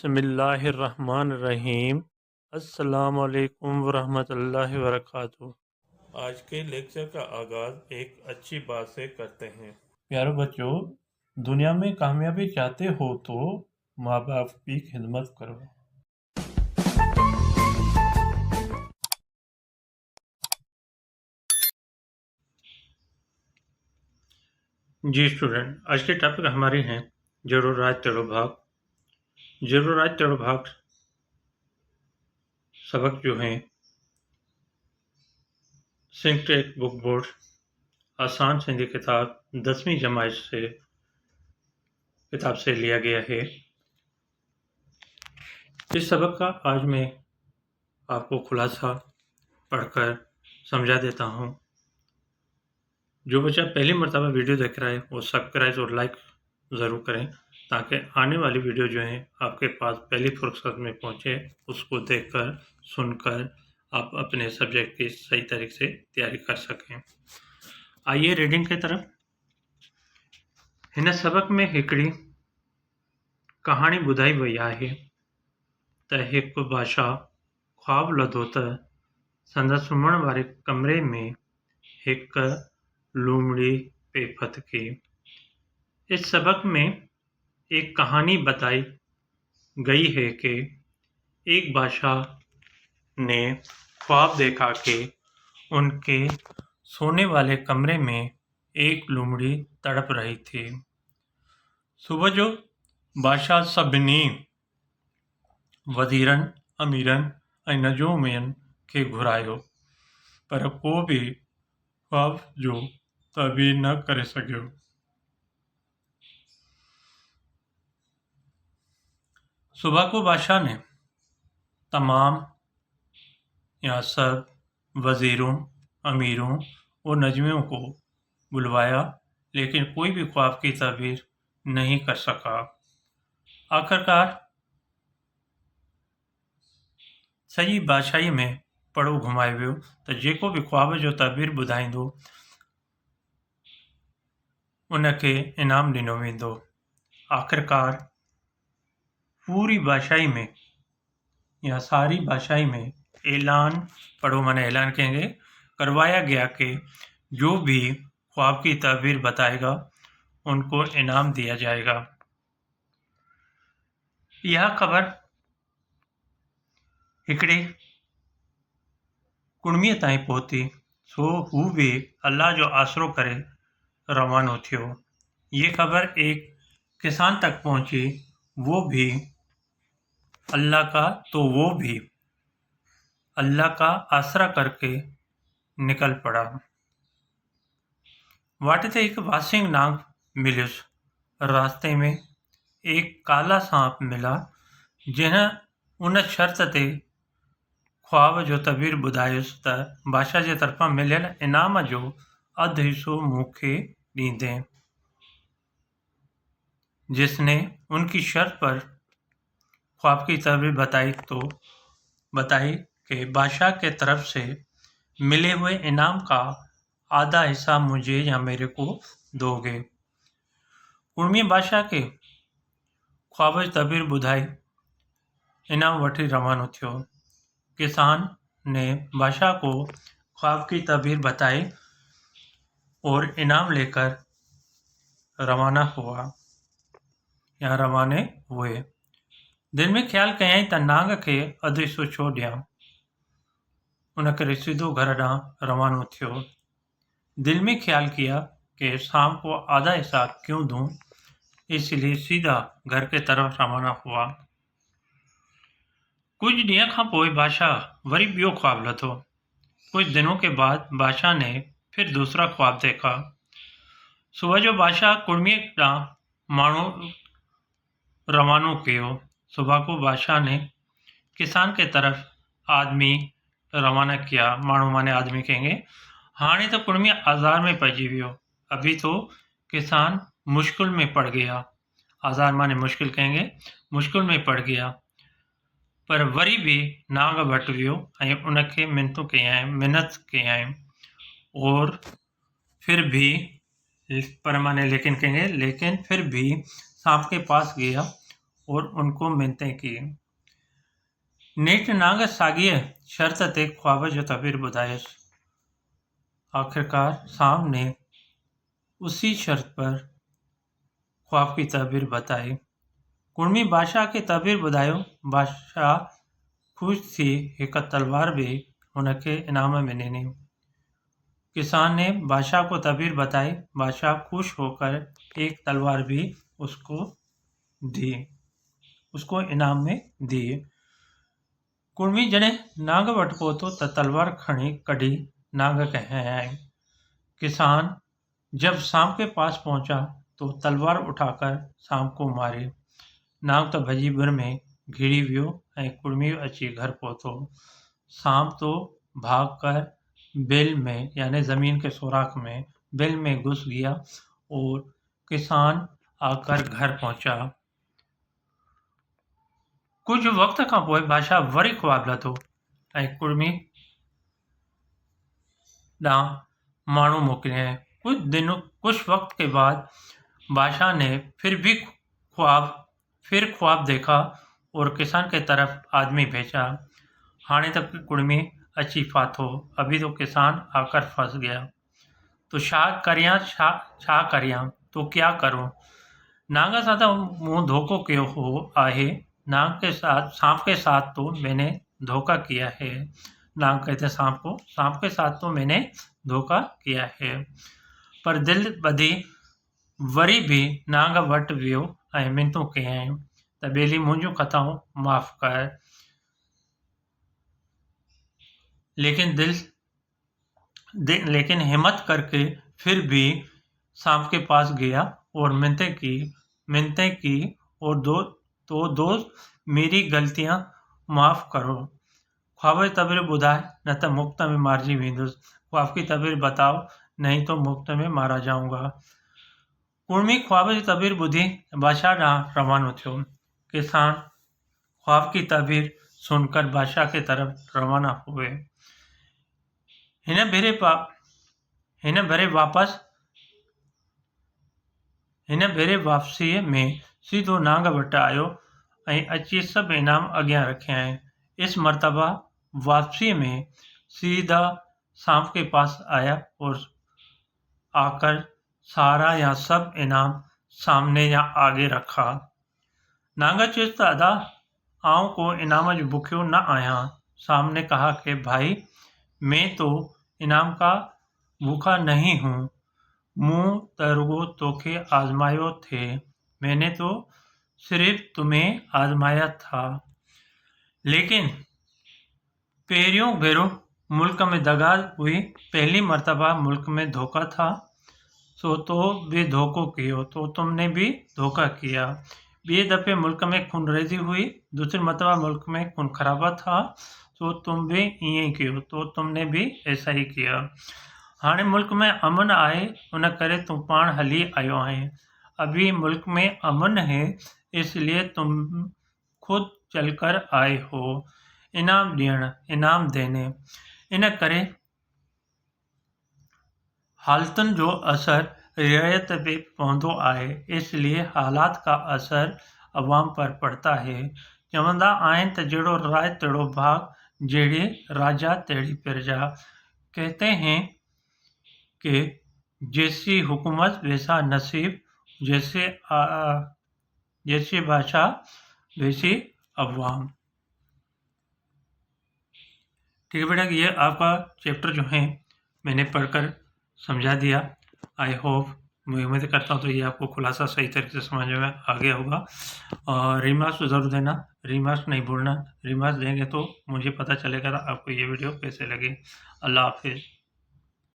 बिस्मिल्लाहिर्रहमानिर्रहीम। अस्सलामुअलैकुम वरहमतुल्लाहि वबरकातुहू। आज के लेक्चर का आगाज़ एक अच्छी बात से करते हैं। प्यारे बच्चों, दुनिया में कामयाबी चाहते हो तो माँ बाप की खिदमत करो। जी स्टूडेंट, आज के टॉपिक हमारे हैं ज़रूरात तेरो भाग। ज़रूरात तेरो भाग सबक जो हैं सिंटेक बुक बोर्ड आसान सिंधी किताब 10वीं जमात से किताब से लिया गया है। इस सबक का आज मैं आपको खुलासा पढ़कर समझा देता हूँ। जो बच्चा पहली मर्तबा वीडियो देख रहा है वो सब्सक्राइब और लाइक ज़रूर करें ताकि आने वाली वीडियो जो है आपके पास पहली फुर्सत में पहुँचे। उसको देखकर सुनकर आप अपने सब्जेक्ट की सही तरीके से तैयारी कर सकें। आइए रीडिंग की तरफ। हिन सबक में हिकिड़ी कहानी ॿुधाई वई आहे त हिकु बादशाह ख्वाब लधो त संदसि सुम्हण वारे कमरे में एक लोमड़ी पे फतकी। इस सबक में एक कहानी बताई गई है कि एक बादशाह ने ख्वाब देखा कि उनके सोने वाले कमरे में एक लोमड़ी तड़प रही थी। सुबह जो बादशाह सभिनी वज़ीरनि, अमीरनि ऐं नजूमियुनि खे घुरायो, पर को बि ख्वाब जो ताबीर न करे सघियो। सुबह को बादशाह ने तमाम या सब वज़ीरों, अमीरों और नजमियों को बुलवाया, लेकिन कोई भी ख्वाब की ताबीर नहीं कर सका। आखिरकार सॼी बादशाही में पड़ो घुमाए वियो त जेको भी ख्वाब जो ताबीर ॿुधाईंदो उनखे इनाम ॾिनो वेंदो। आखिरकार पूरी बादशाही में या सारी बादशाही में ऐलान पड़ो माने ऐलान कहेंगे करवाया गया कि जो भी ख्वाब की ताबीर बताएगा उनको इनाम दिया जाएगा। यह खबर हिकिड़े कुड़मीअ ताईं पहुती, सो हू भी अल्लाह जो आसरो करे रवानो थियो। ये खबर एक किसान तक पहुंची, वो भी अल्लाह का आसरा करके निकल पड़ा। वाट ते एक वासिंग नाग मिलियुसि। रास्ते में एक काला सांप मिला जिन उन शर्त ते ख्वाब जो तबीर ॿुधायुसि त बादशाह जे तरफ़ां मिलियल इनाम जो अधु हिस्सो मूंखे ॾींदे। जिसने उनकी शर्त पर ख्वाब की तबीर बताई कि बादशाह के तरफ से मिले हुए इनाम का आधा हिस्सा मुझे या मेरे को दोगे। कुड़मीअ बादशाह के ख्वाब जी तबीर ॿुधाई इनाम वठी रवानो थियो। किसान ने बादशाह को ख्वाब की तबीर बताई और इनाम लेकर रवाने हुए। दिल में ख्याल कयई त नाग खे अधु हिस्सो छो ॾियां। उन करे सीधो घर ॾांहुं रवानो थियो। दिल में ख्याल किया कि सांप को आधा हिस्सा क्यों दूं, इसलिए सीधा घर के तरफ रवाना हुआ। कुछ ॾींहं खां पोइ बादशाह वरी ॿियो ख्वाब लथो। कुछ दिनों के बाद बादशाह ने फिर दूसरा ख्वाब देखा। सुबह जो बादशाह कुड़मीअ ॾांहुं माण्हू रवानो कयो। सुबह को बादशाह ने किसान के तरफ आदमी रवाना किया। माण्हू माने आदमी कहेंगे। हाणे तो कुड़मीअ आज़ार में पइजी वियो। अभी तो किसान मुश्किल में पड़ गया। आज़ार माने मुश्किल कहेंगे, मुश्किल में पड़ गया। पर वरी भी नाग वटि वियो ऐं उनखे मिन्नत कयई और फिर भी लेकिन फिर भी सांप के पास गया और उनको मिन्नतें की। नेठ नांग सागिए शर्त ते ख्वाब जो तबीर बुधायस। आखिरकार शाम ने उसी शर्त पर ख्वाब की तबीर बताई। कुर्मी बादशाह की तबीर ॿुधायो। बादशाह ख़ुशि थी हिक तलवार भी हुनखे इनाम में ॾिनी। किसान ने बादशाह को तबीर बताई। बादशाह खुश होकर एक तलवार भी उसको इनाम में दी। कुर्मी जॾहिं नांग वटि पहुतो त तलवार खणी कढी नांग खे हंयाई। किसान जब सांप के पास पहुंचा तो तलवार उठाकर सांप को मारी। नांग तो भॼी ॿिर में घिरी वियो ऐं कुर्मी अची घर पहुतो। सांप तो भागकर बिल में यानी ज़मीन के सुराख में बिल में घुस गया और किसान आकर घर पहुंचा। कुछ वक्त खां पोइ बादशाह वरी ख्वाब लथो ऐं कुर्मी ॾांहुं माण्हू मोकिलियाईं। कुछ वक्त के बाद बादशाह ने फिर ख्वाब देखा और किसान के तरफ आदमी भेजा। हाणे तक कुर्मी अची फाथो। अभी तो किसान आकर फंस गया। तो छा करियां तो क्या करूं? नांग सां तो मूं धोखो कियो हो आहे। सांप के साथ तो मैंने धोखा किया है। नांग कहते सांप को, सांप के साथ तो मैंने धोखा किया है। पर दिल ॿधी वरी भी नांग वटि वियो ऐं मिन्नतूं कयईं त ॿेली मुंहिंजूं ख़ताऊं माफ़ कर। लेकिन हिम्मत करके फिर भी सांप के पास गया और मिन्नतें की और दोस्त मेरी गलतियां माफ़ करो। ख्वाब जी तबीर ॿुधाए न त मुफ्त में मारिजी वेंदुसि। ख्वाब की तबीर बताओ नहीं तो मुफ्त में मारा जाऊंगा। कुर्मी ख्वाब जी तबीर ॿुधी बादशाह ॾांहुं रवानो थियो। किसान ख्वाब की तबीर सुनकर बादशाह की तरफ रवाना हुए। हिन भेरे वापसीअ में सीधो नांग वटि आयो ऐं अची सभु इनाम अॻियां रखियाईं। इस मर्तबा वापसी में सीधा सांप के पास आया और आकर सारा या सब इनाम सामने या आगे रखा। नांग चुस्त अदा आऊं को इनाम जो भुखियो न आया। सांप ने कहा कि भाई मैं तो इनाम का भूखा नहीं हूँ। मूं त रुगो तोखे आजमायो थे। मैंने तो सिर्फ तुम्हें आजमाया था। लेकिन पहिरियों भेरो मुल्क में दगा हुई, पहली मर्तबा मुल्क में धोखा था। सो तो भी धोखो कियो तो तुमने भी धोखा किया। ॿिए दफ़े मुल्क में खूनरेज़ी हुई, दूसरी मर्तबा मुल्क में खून खराबा था। तो तुम भी ईअं ई कयो तो तुमने भी ऐसा ही किया। हाणे मुल्क में अमन आहे, उन करे तूं पाण हली आयो आहीं। अभी मुल्क में अमन है इसलिए तुम खुद चलकर आए हो इनाम देने। इन करे हालतुनि जो असर रियायत पे पवंदो आहे, इसलिए हालात का असर अवाम पर पड़ता है। चवंदा आहिनि त जहिड़ो राय तहिड़ो भाग, जहिड़ी राजा तहिड़ी प्रजा। कहते हैं कि जैसी हुकूमत वैसा नसीब, जैसे बादशाह वैसी अवाम। ठीक है बेटा, ये आपका चैप्टर जो है मैंने पढ़कर समझा दिया। आई होप, मैं उम्मीद करता हूँ तो ये आपको खुलासा सही तरीके से समझ में आ गया होगा। और रीमार्क्स तो ज़रूर देना, रीमार्क्स नहीं भूलना। रीमार्क्स देंगे तो मुझे पता चलेगा आपको ये वीडियो कैसे लगे। अल्लाह हाफिज़।